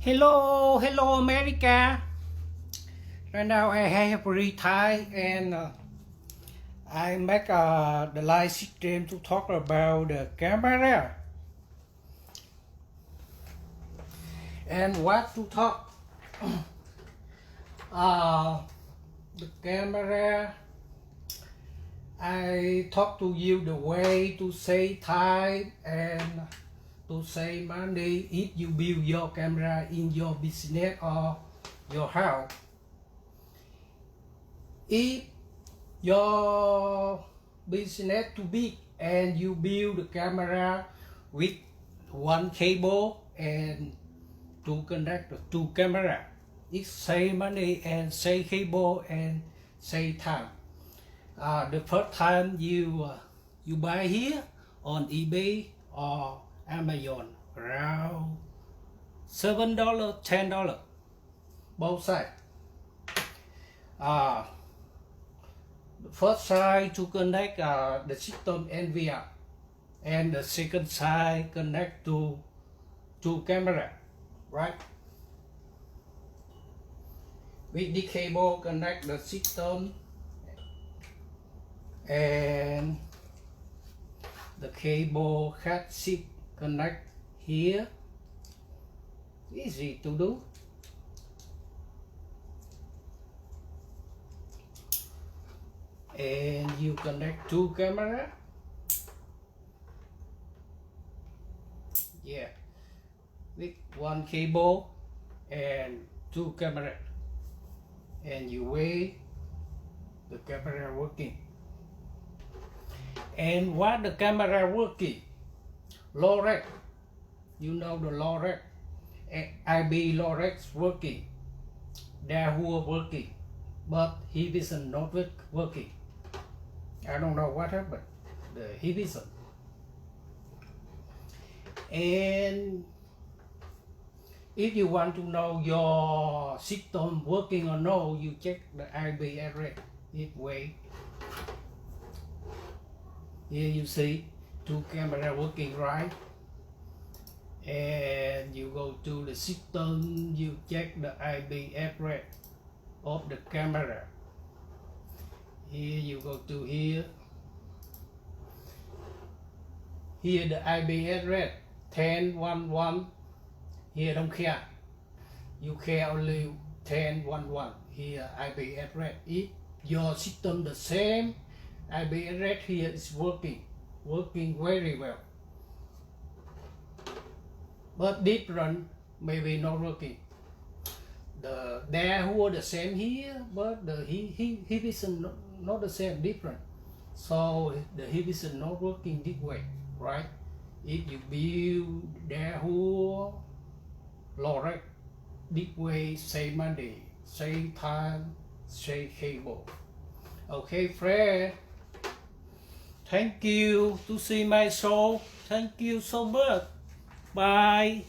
Hello, hello America. Right now I have retired and I make the live stream to talk about the camera and what to talk. The camera. I talk to you the way to save time and to save money if you build your camera in your business or your house. If your business too big and you build the camera with one cable and to connect the two camera, it save money and save cable and save time. The first time you buy here on eBay or Amazon around $7, $10, both sides. The first side to connect the system NVR, and the second side connect to camera, right? With the cable connect the system and the cable hat ship connect here. Easy to do. And you connect two camera. Yeah, with one cable and two camera, and you wait the camera working. And what the camera working? Lorex, you know the Lorex, IB Lorex working, Dahua working, but he isn't not working. I don't know what happened. He isn't. And if you want to know your system working or no, you check the IB address. It way. Here you see two camera working, right? And you go to the system, you check the IP address of the camera. Here you go to here. Here the IP address 1011. Here don't care. You care only 1011. Here IP address. If your system the same, IP address here is working very well. But different, maybe not working. The Dahua the same here, but the he is not the same, different. So the he is not working this way, right? If you build Dahua Lorex this way, save money, save time, save cable. Okay, friend. Thank you to see my show. Thank you so much. Bye.